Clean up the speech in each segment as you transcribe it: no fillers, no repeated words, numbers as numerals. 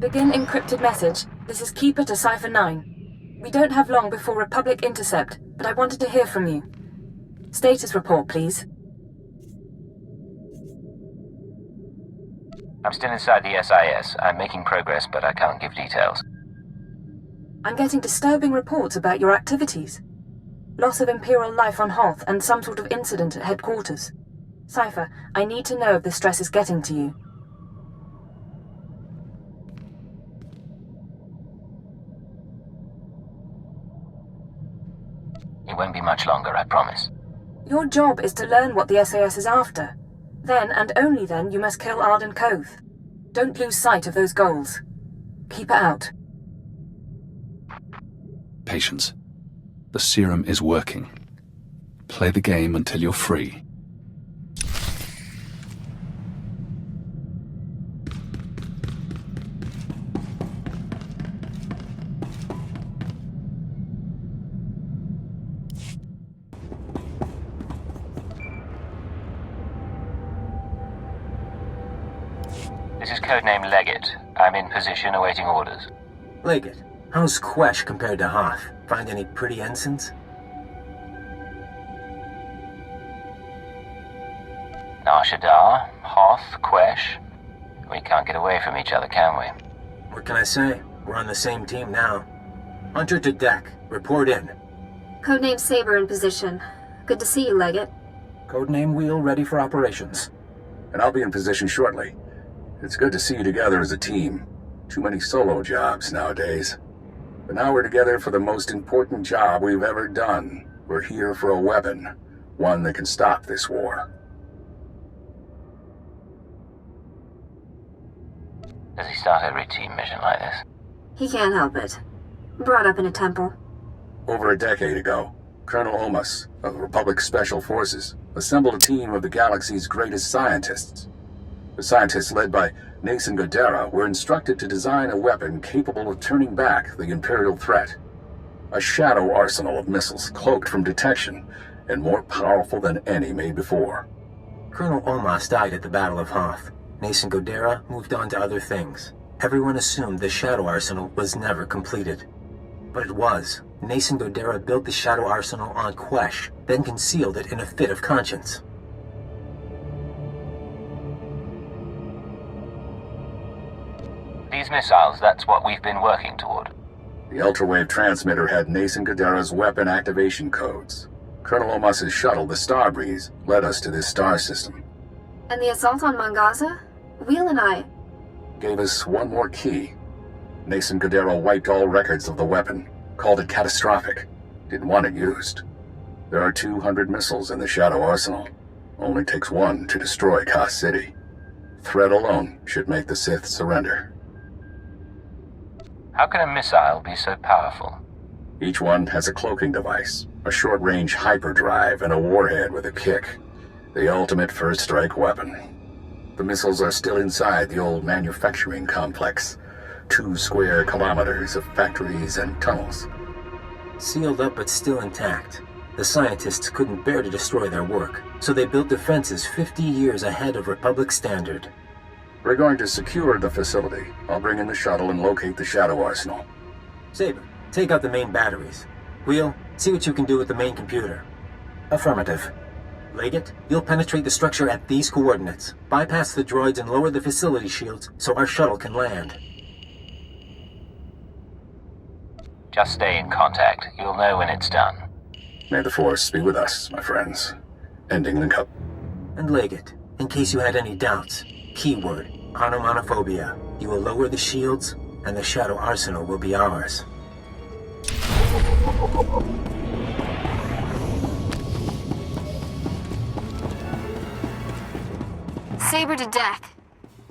Begin encrypted message. This is Keeper to Cipher 9. We don't have long before Republic intercept, but I wanted to hear from you. Status report, please. I'm still inside the SIS. I'm making progress, but I can't give details. I'm getting disturbing reports about your activities. Loss of Imperial life on Hoth and some sort of incident at headquarters. Cipher, I need to know if the stress is getting to you. It won't be much longer, I promise. Your job is to learn what the SAS is after. Then, and only then, you must kill Arden Koth. Don't lose sight of those goals. Keep it out. Patience. The serum is working. Play the game until you're free. This is codename Leggett. I'm in position awaiting orders. Leggett, how's Quesh compared to Hoth? Find any pretty ensigns? Nar Shaddaa, Hoth, Quesh. We can't get away from each other, can we? What can I say? We're on the same team now. Hunter to deck. Report in. Codename Saber in position. Good to see you, Leggett. Codename Wheel ready for operations. And I'll be in position shortly. It's good to see you together as a team. Too many solo jobs nowadays. But now we're together for the most important job we've ever done. We're here for a weapon. One that can stop this war. Does he start every team mission like this? He can't help it. Brought up in a temple. Over a decade ago, Colonel Omas of the Republic Special Forces assembled a team of the galaxy's greatest scientists. The scientists, led by Nason Godera, were instructed to design a weapon capable of turning back the Imperial threat. A shadow arsenal of missiles cloaked from detection and more powerful than any made before. Colonel Omas died at the Battle of Hoth. Nason Godera moved on to other things. Everyone assumed the shadow arsenal was never completed. But it was. Nason Godera built the shadow arsenal on Quesh, then concealed it in a fit of conscience. These missiles, that's what we've been working toward. The ultrawave transmitter had Nason Godera's weapon activation codes. Colonel Omas's shuttle, the Starbreeze, led us to this star system. And the assault on Mangaza? Wheel and I... Gave us one more key. Nason Godera wiped all records of the weapon, called it catastrophic. Didn't want it used. There are 200 missiles in the Shadow Arsenal. Only takes one to destroy Ka City. Threat alone should make the Sith surrender. How can a missile be so powerful? Each one has a cloaking device, a short-range hyperdrive, and a warhead with a kick. The ultimate first-strike weapon. The missiles are still inside the old manufacturing complex. 2 square kilometers of factories and tunnels. Sealed up but still intact. The scientists couldn't bear to destroy their work, so they built defenses 50 years ahead of Republic standard. We're going to secure the facility. I'll bring in the shuttle and locate the Shadow Arsenal. Saber, take out the main batteries. Wheel, see what you can do with the main computer. Affirmative. Leggett, you'll penetrate the structure at these coordinates. Bypass the droids and lower the facility shields so our shuttle can land. Just stay in contact. You'll know when it's done. May the Force be with us, my friends. Ending link up. And Leggett, in case you had any doubts, keyword, onomatophobia. You will lower the shields, and the Shadow Arsenal will be ours. Saber to deck.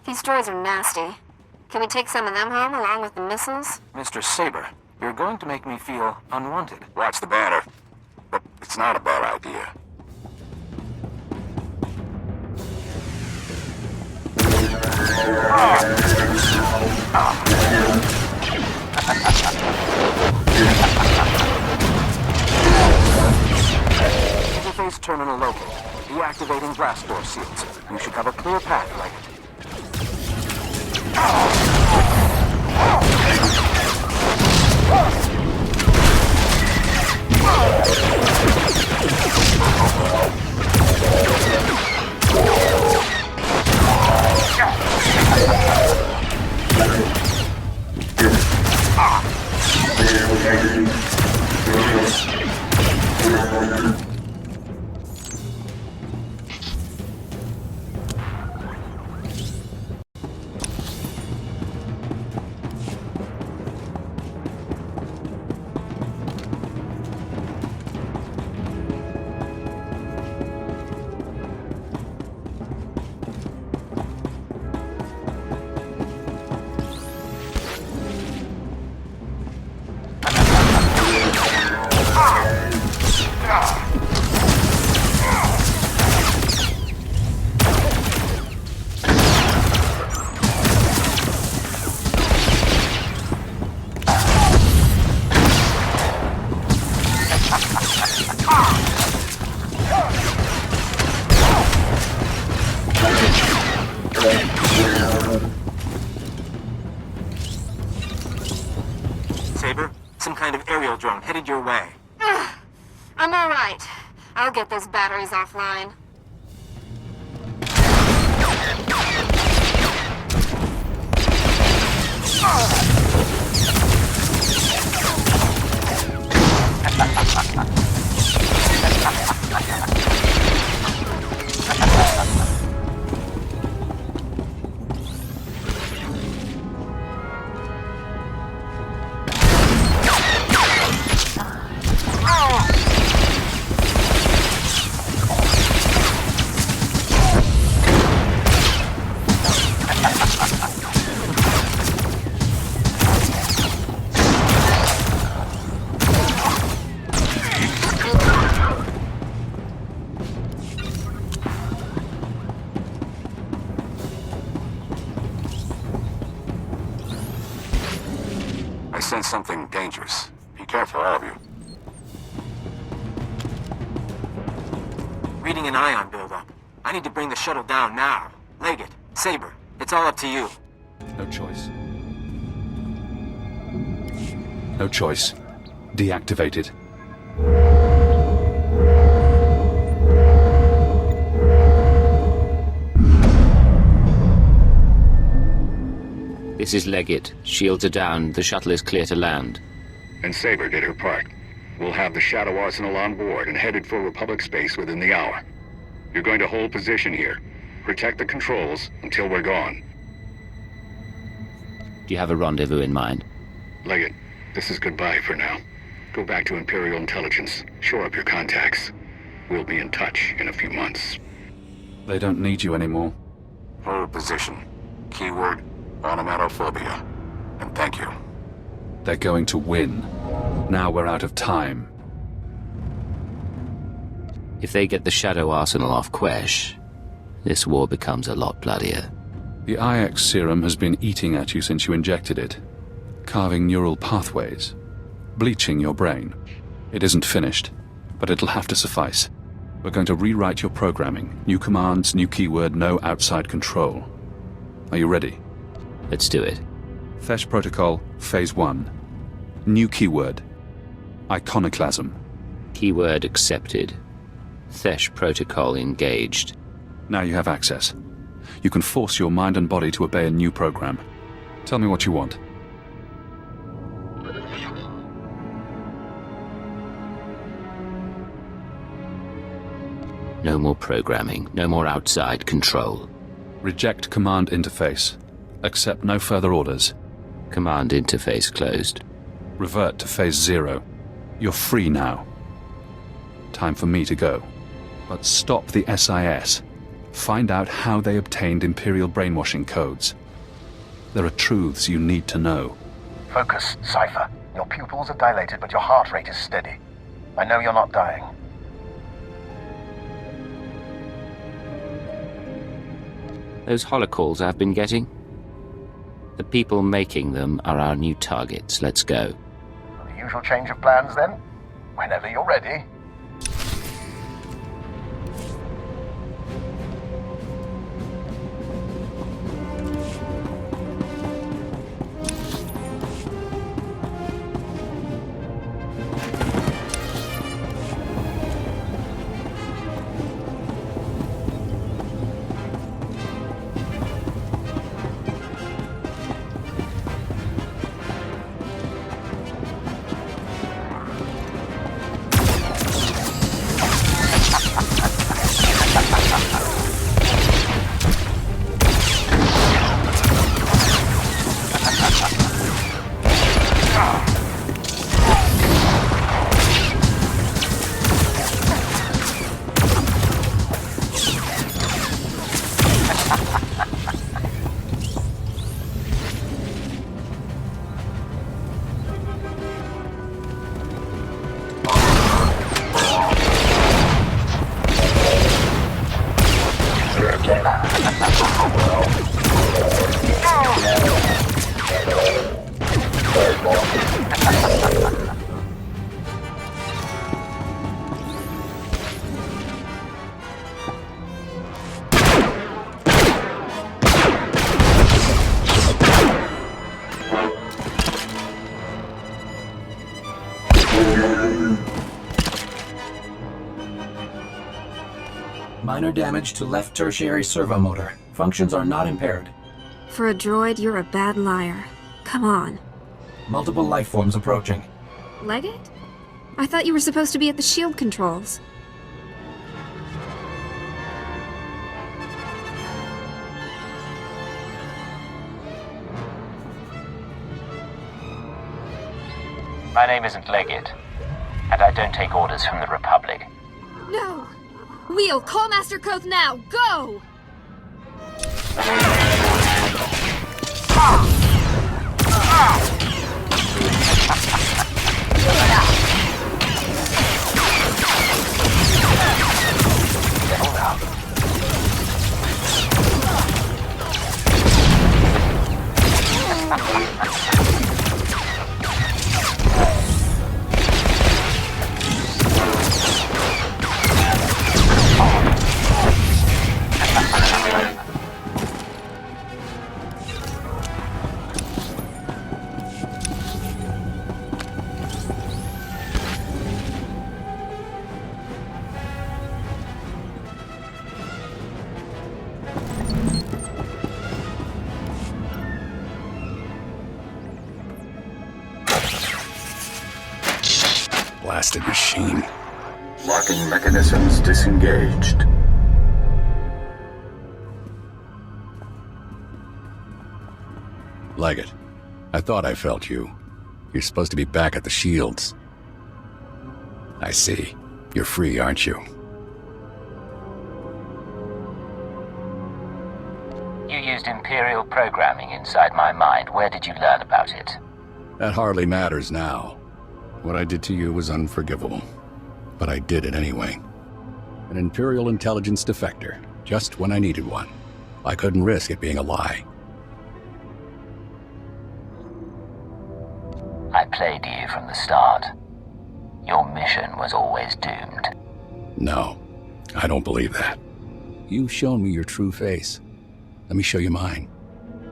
These droids are nasty. Can we take some of them home along with the missiles? Mr. Saber, you're going to make me feel unwanted. Watch the banner. But it's not a bad idea. Interface terminal located. Deactivating blast door seals. You should have a clear path, Leggett. Saber, some kind of aerial drone headed your way. I'm alright. I'll get those batteries offline. I sense something dangerous. Be careful, all of you. Reading an ion buildup. I need to bring the shuttle down now. Leggett, Saber, it's all up to you. No choice. No choice. Deactivated. This is Leggett. Shields are down. The shuttle is clear to land. And Saber did her part. We'll have the Shadow Arsenal on board and headed for Republic space within the hour. You're going to hold position here. Protect the controls until we're gone. Do you have a rendezvous in mind? Leggett, this is goodbye for now. Go back to Imperial Intelligence. Shore up your contacts. We'll be in touch in a few months. They don't need you anymore. Hold position. Keyword, onomatophobia. And thank you. They're going to win. Now we're out of time. If they get the Shadow Arsenal off Quesh, this war becomes a lot bloodier. The IX serum has been eating at you since you injected it, carving neural pathways, bleaching your brain. It isn't finished, but it'll have to suffice. We're going to rewrite your programming. New commands, new keyword, no outside control. Are you ready? Let's do it. Thesh Protocol, Phase 1. New keyword. Iconoclasm. Keyword accepted. Thesh Protocol engaged. Now you have access. You can force your mind and body to obey a new program. Tell me what you want. No more programming, no more outside control. Reject command interface. Accept no further orders. Command interface closed. Revert to Phase 0. You're free now. Time for me to go. But stop the SIS. Find out how they obtained Imperial brainwashing codes. There are truths you need to know. Focus, Cypher. Your pupils are dilated, but your heart rate is steady. I know you're not dying. Those holocalls I've been getting? The people making them are our new targets. Let's go. The usual change of plans, then? Whenever you're ready. Minor damage to left tertiary servo motor. Functions are not impaired. For a droid, you're a bad liar. Come on. Multiple life forms approaching. Leggett? I thought you were supposed to be at the shield controls. My name isn't Leggett, and I don't take orders from the Republic. No! Wheel, call Master Koth now! Go! Blasted machine. Locking mechanisms disengaged. Leggett, I thought I felt you. You're supposed to be back at the shields. I see. You're free, aren't you? You used Imperial programming inside my mind. Where did you learn about it? That hardly matters now. What I did to you was unforgivable. But I did it anyway. An Imperial intelligence defector, just when I needed one. I couldn't risk it being a lie. I played you from the start. Your mission was always doomed. No, I don't believe that. You've shown me your true face. Let me show you mine.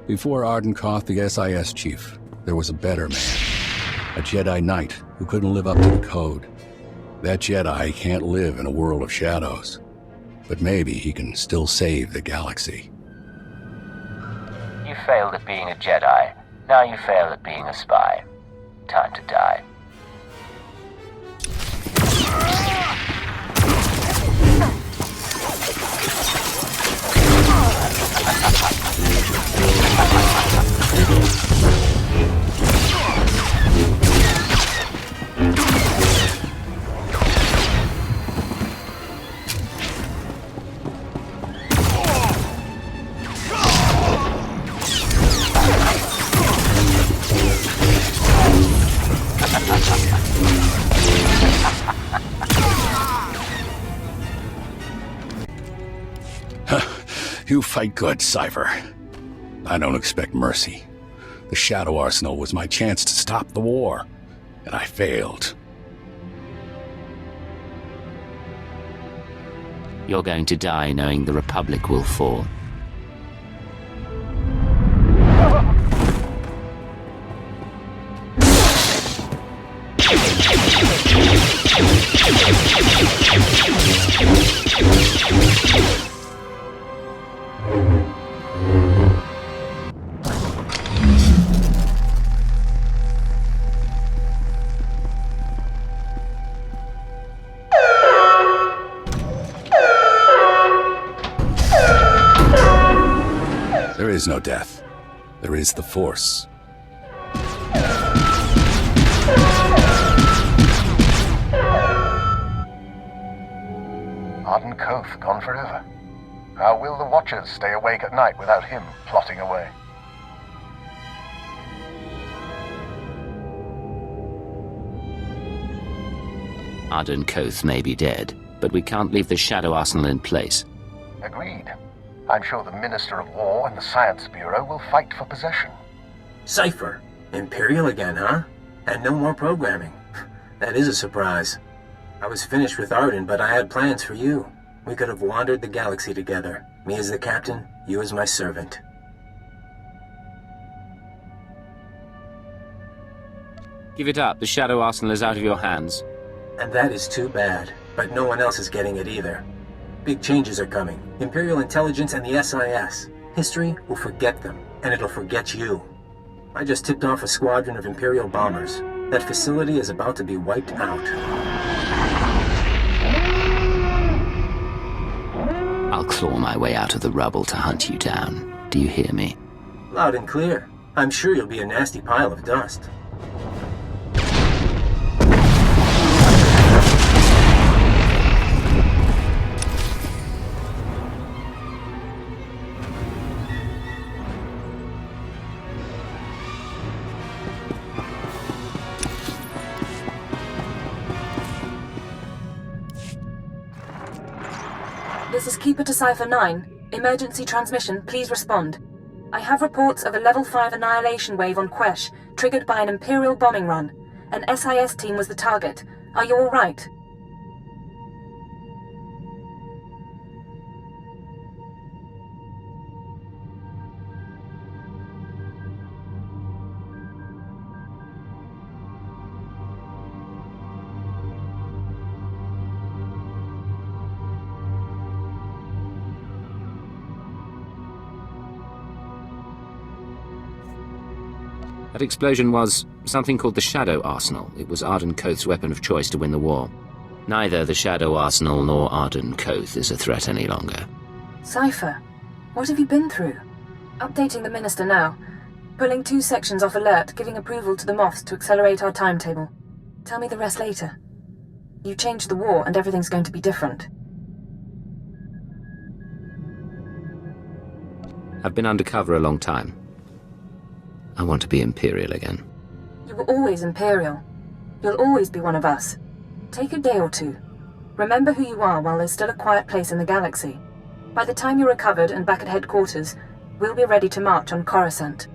Before Arden Koth, the SIS chief, there was a better man. A Jedi Knight who couldn't live up to the code. That Jedi can't live in a world of shadows. But maybe he can still save the galaxy. You failed at being a Jedi. Now you fail at being a spy. Time to die. You fight good, Cypher. I don't expect mercy. The Shadow Arsenal was my chance to stop the war, and I failed. You're going to die knowing the Republic will fall. There is no death. There is the Force. Arden Koth gone forever. How will the Watchers stay awake at night without him plotting away? Arden Koth may be dead, but we can't leave the Shadow Arsenal in place. Agreed. I'm sure the Minister of War and the Science Bureau will fight for possession. Cypher. Imperial again, huh? And no more programming. That is a surprise. I was finished with Arden, but I had plans for you. We could have wandered the galaxy together. Me as the captain, you as my servant. Give it up. The Shadow Arsenal is out of your hands. And that is too bad. But no one else is getting it either. Big changes are coming. Imperial intelligence and the SIS. History will forget them, and it'll forget you. I just tipped off a squadron of Imperial bombers. That facility is about to be wiped out. I'll claw my way out of the rubble to hunt you down. Do you hear me? Loud and clear. I'm sure you'll be a nasty pile of dust. This is Keeper to Cipher 9. Emergency transmission, please respond. I have reports of a Level 5 annihilation wave on Quesh, triggered by an Imperial bombing run. An SIS team was the target. Are you all right? That explosion was something called the Shadow Arsenal. It was Arden Koth's weapon of choice to win the war. Neither the Shadow Arsenal nor Arden Koth is a threat any longer. Cipher, what have you been through? Updating the Minister now. Pulling 2 sections off alert, giving approval to the Moths to accelerate our timetable. Tell me the rest later. You changed the war and everything's going to be different. I've been undercover a long time. I want to be Imperial again. You were always Imperial. You'll always be one of us. Take a day or two. Remember who you are while there's still a quiet place in the galaxy. By the time you're recovered and back at headquarters, we'll be ready to march on Coruscant.